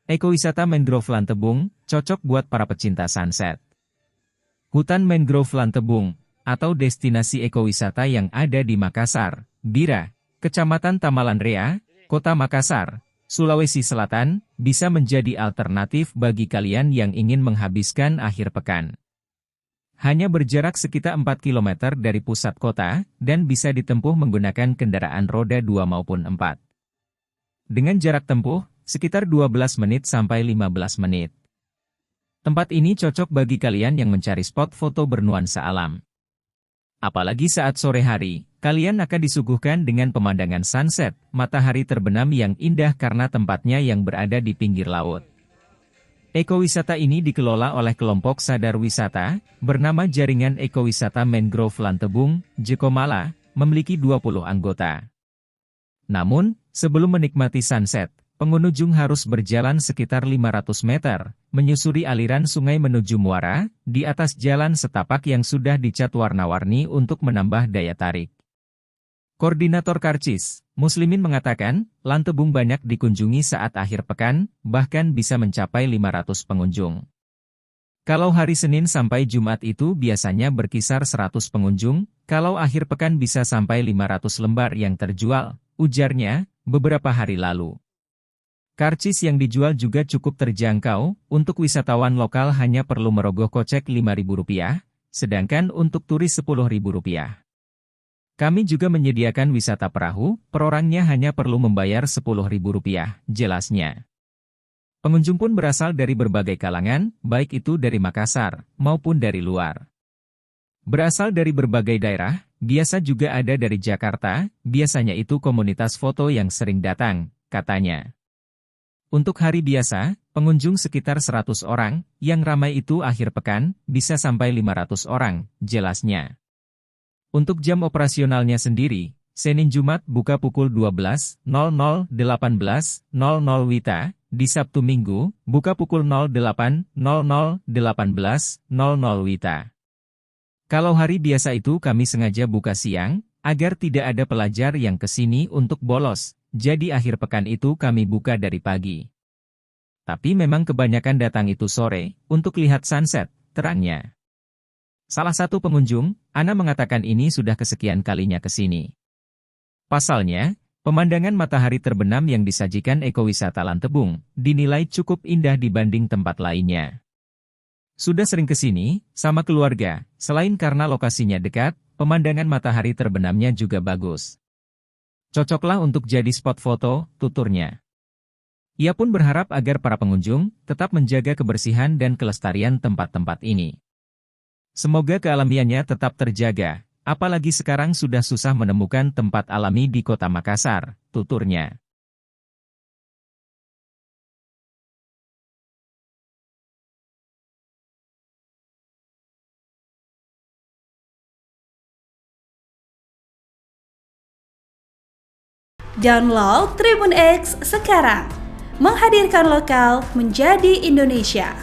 Ekowisata Mangrove Lantebung, cocok buat para pecinta sunset. Hutan Mangrove Lantebung, atau destinasi ekowisata yang ada di Makassar, Bira, Kecamatan Tamalanrea, Kota Makassar, Sulawesi Selatan, bisa menjadi alternatif bagi kalian yang ingin menghabiskan akhir pekan. Hanya berjarak sekitar 4 km dari pusat kota, dan bisa ditempuh menggunakan kendaraan roda 2 maupun 4. Dengan jarak tempuh, sekitar 12 menit sampai 15 menit. Tempat ini cocok bagi kalian yang mencari spot foto bernuansa alam. Apalagi saat sore hari, kalian akan disuguhkan dengan pemandangan sunset, matahari terbenam yang indah karena tempatnya yang berada di pinggir laut. Ekowisata ini dikelola oleh kelompok sadar wisata, bernama Jaringan Ekowisata Mangrove Lantebung, Jekomala, memiliki 20 anggota. Namun, sebelum menikmati sunset, pengunjung harus berjalan sekitar 500 meter, menyusuri aliran sungai menuju muara, di atas jalan setapak yang sudah dicat warna-warni untuk menambah daya tarik. Koordinator Karcis, Muslimin mengatakan, Lantebung banyak dikunjungi saat akhir pekan, bahkan bisa mencapai 500 pengunjung. Kalau hari Senin sampai Jumat itu biasanya berkisar 100 pengunjung, kalau akhir pekan bisa sampai 500 lembar yang terjual, ujarnya, beberapa hari lalu. Karcis yang dijual juga cukup terjangkau, untuk wisatawan lokal hanya perlu merogoh kocek Rp5.000, sedangkan untuk turis Rp10.000. Kami juga menyediakan wisata perahu, per orangnya hanya perlu membayar Rp10.000, jelasnya. Pengunjung pun berasal dari berbagai kalangan, baik itu dari Makassar, maupun dari luar. Berasal dari berbagai daerah, biasa juga ada dari Jakarta, biasanya itu komunitas foto yang sering datang, katanya. Untuk hari biasa, pengunjung sekitar 100 orang, yang ramai itu akhir pekan, bisa sampai 500 orang, jelasnya. Untuk jam operasionalnya sendiri, Senin Jumat buka pukul 12.00, 18.00 WITA, di Sabtu Minggu, buka pukul 08.00, 18.00 WITA. Kalau hari biasa itu kami sengaja buka siang, agar tidak ada pelajar yang kesini untuk bolos, jadi akhir pekan itu kami buka dari pagi. Tapi memang kebanyakan datang itu sore, untuk lihat sunset, terangnya. Salah satu pengunjung, Ana mengatakan ini sudah kesekian kalinya kesini. Pasalnya, pemandangan matahari terbenam yang disajikan ekowisata Lantebung, dinilai cukup indah dibanding tempat lainnya. Sudah sering kesini, sama keluarga, selain karena lokasinya dekat, pemandangan matahari terbenamnya juga bagus. Cocoklah untuk jadi spot foto, tuturnya. Ia pun berharap agar para pengunjung tetap menjaga kebersihan dan kelestarian tempat-tempat ini. Semoga kealamiannya tetap terjaga, apalagi sekarang sudah susah menemukan tempat alami di Kota Makassar, tuturnya. Download Tribun X sekarang, menghadirkan lokal menjadi Indonesia.